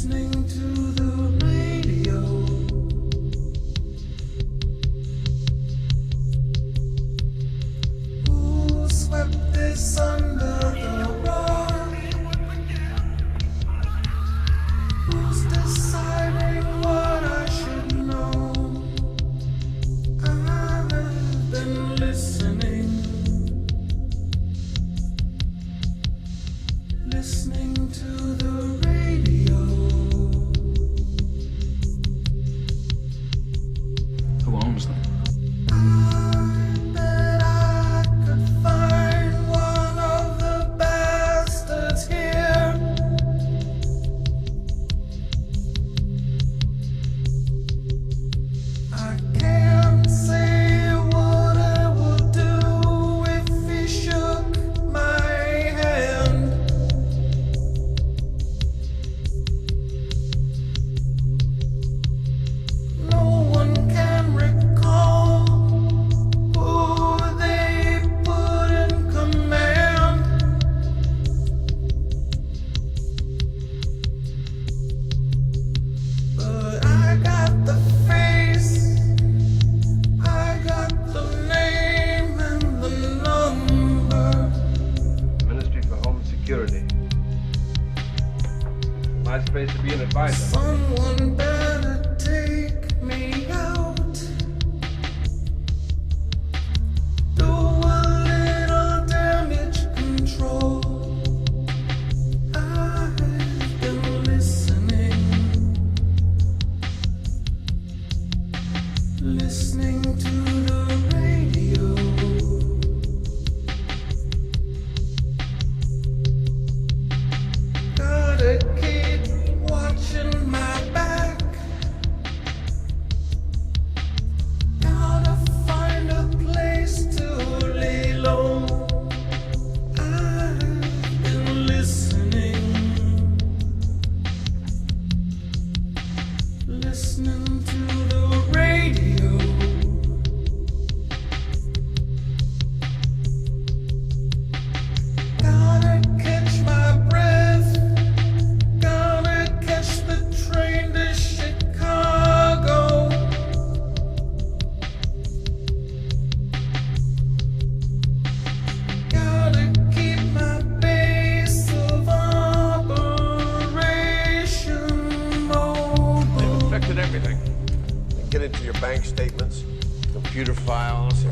listening to the radio. Who swept this under the rug? Who's deciding what I should know? I've been listening to the radio. Who owns them? I bet I could find one of the bastards here. I can't say what I would do if he shook my hand. No one can recall who they put in command. But I got the face, I got the name and the number. Ministry for Home Security. My space to be an advisor. Someone better take me out. Do a little damage control. I've been listening to the radio. Gotta keep watching my back. Gotta find a place to lay low. I've been listening to the radio. Gotta catch my breath. Gotta catch the train to Chicago. Gotta keep my base of operation mobile. They've affected everything. They get into your bank statements, computer files,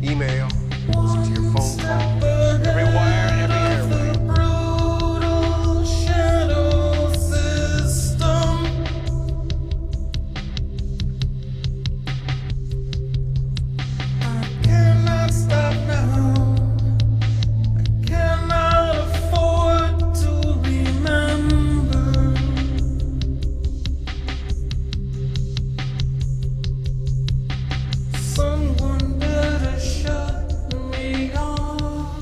email, listen to your phone calls, every wire, every airway. The brutal shadow system. I cannot stop now. I cannot afford to remember. Someone better shut me off.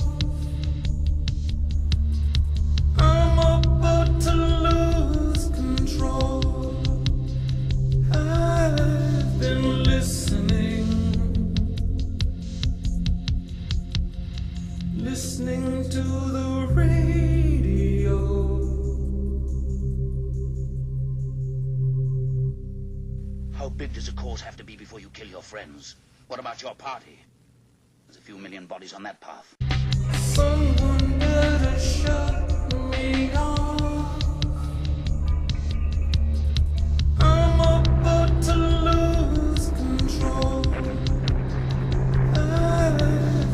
I'm about to lose control. I've been listening to the radio. How big does a cause have to be before you kill your friends? What about your party? There's a few million bodies on that path. Someone better shut me off. I'm about to lose control. I've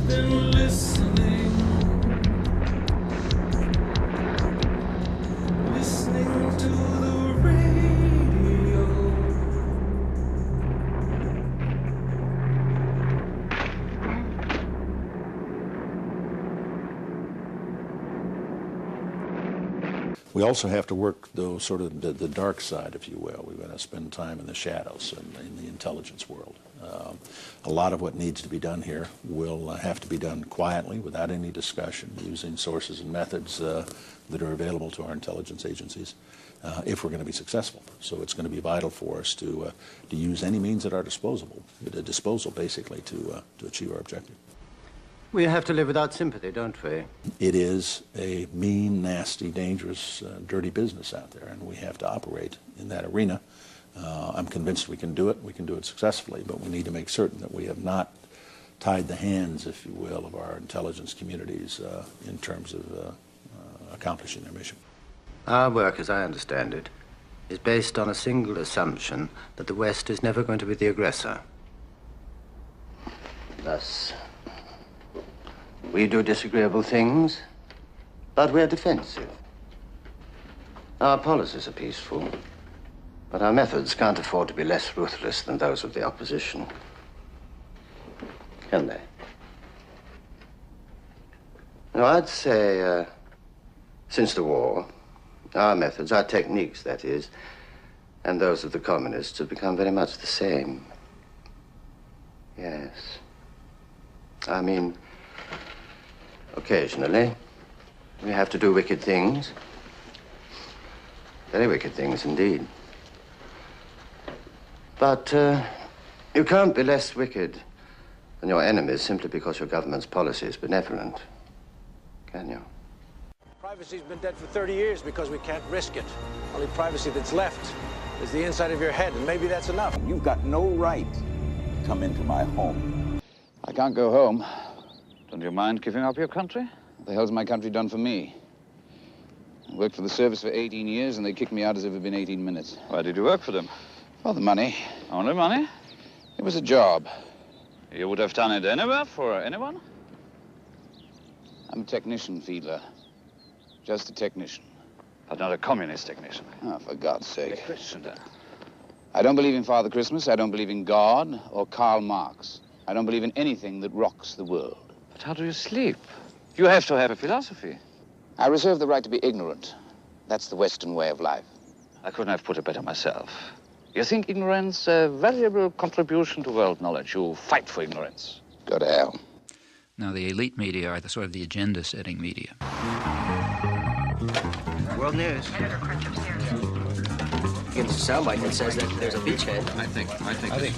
been listening to the radio. We also have to work, though, sort of the dark side, if you will. We're going to spend time in the shadows and in the intelligence world. A lot of what needs to be done here will have to be done quietly, without any discussion, using sources and methods that are available to our intelligence agencies, if we're going to be successful. So it's going to be vital for us to use any means at our disposal, basically, to achieve our objective. We have to live without sympathy, don't we? It is a mean, nasty, dangerous, dirty business out there, and we have to operate in that arena. I'm convinced we can do it. We can do it successfully, but we need to make certain that we have not tied the hands, if you will, of our intelligence communities in terms of accomplishing their mission. Our work, as I understand it, is based on a single assumption that the West is never going to be the aggressor. Thus, we do disagreeable things, but we're defensive. Our policies are peaceful, but our methods can't afford to be less ruthless than those of the opposition. Can they? No, I'd say, since the war, our methods, our techniques, that is, and those of the communists have become very much the same. Yes. I mean, occasionally, we have to do wicked things. Very wicked things indeed. But you can't be less wicked than your enemies simply because your government's policy is benevolent, can you? Privacy's been dead for 30 years because we can't risk it. Only privacy that's left is the inside of your head, and maybe that's enough. You've got no right to come into my home. I can't go home. Don't you mind giving up your country? What the hell's my country done for me? I worked for the service for 18 years, and they kicked me out as if it had been 18 minutes. Why did you work for them? For the money. Only money? It was a job. You would have done it anywhere for anyone? I'm a technician, Fiedler. Just a technician. But not a communist technician. Oh, for God's sake. A Christian, then. I don't believe in Father Christmas. I don't believe in God or Karl Marx. I don't believe in anything that rocks the world. But how do you sleep? You have to have a philosophy. I reserve the right to be ignorant. That's the Western way of life. I couldn't have put it better myself. You think ignorance a valuable contribution to world knowledge. You fight for ignorance. Go to hell. Now, the elite media are the sort of the agenda-setting media. World News. Gives a soundbite that says that there's a beachhead. I think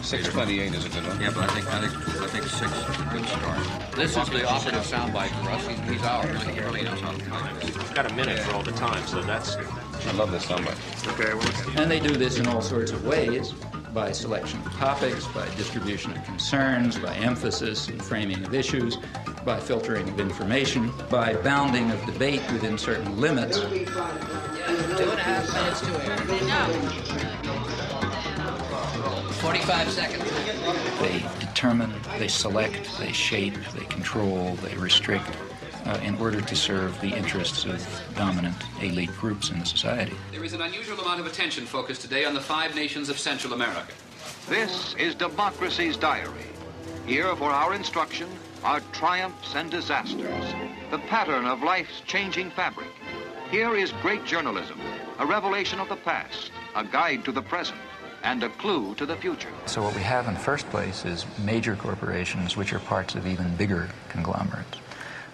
628 is a good one. Yeah, but I think 6 is a good start. This is the operative soundbite for us. He's ours. He really knows how to play this. He's got a minute for all the time, so that's. I love this soundbite. Okay, well, And they do this in all sorts of ways, by selection of topics, by distribution of concerns, by emphasis and framing of issues, by filtering of information, by bounding of debate within certain limits. 2.5 minutes to air. No. 45 seconds. They determine, they select, they shape, they control, they restrict in order to serve the interests of dominant elite groups in the society. There is an unusual amount of attention focused today on the 5 nations of Central America. This is Democracy's Diary. Here for our instruction are triumphs and disasters, the pattern of life's changing fabric. Here is great journalism, a revelation of the past, a guide to the present, and a clue to the future. So what we have in the first place is major corporations which are parts of even bigger conglomerates.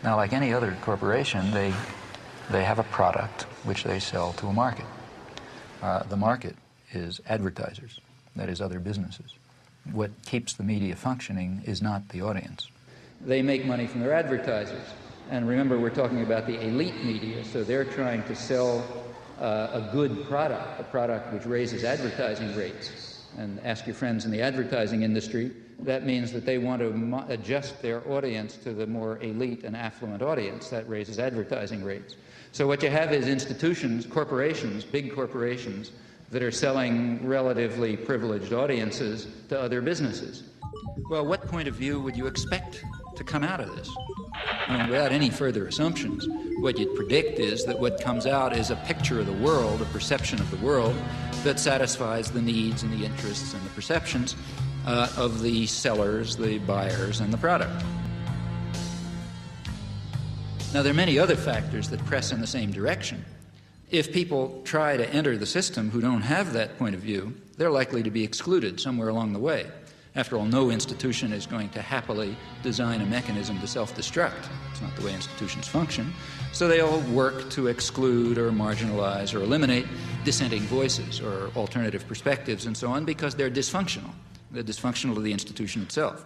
Now, like any other corporation, they have a product which they sell to a market. The market is advertisers, that is, other businesses. What keeps the media functioning is not the audience. They make money from their advertisers. And remember, we're talking about the elite media, so they're trying to sell a good product, a product which raises advertising rates. And ask your friends in the advertising industry, that means that they want to adjust their audience to the more elite and affluent audience. That raises advertising rates. So what you have is institutions, corporations, big corporations, that are selling relatively privileged audiences to other businesses. Well, what point of view would you expect to come out of this? I mean, without any further assumptions, what you'd predict is that what comes out is a picture of the world, a perception of the world, that satisfies the needs and the interests and the perceptions of the sellers, the buyers, and the product. Now, there are many other factors that press in the same direction. If people try to enter the system who don't have that point of view, they're likely to be excluded somewhere along the way. After all, no institution is going to happily design a mechanism to self-destruct. It's not the way institutions function. So they all work to exclude or marginalize or eliminate dissenting voices or alternative perspectives and so on because they're dysfunctional. They're dysfunctional to the institution itself.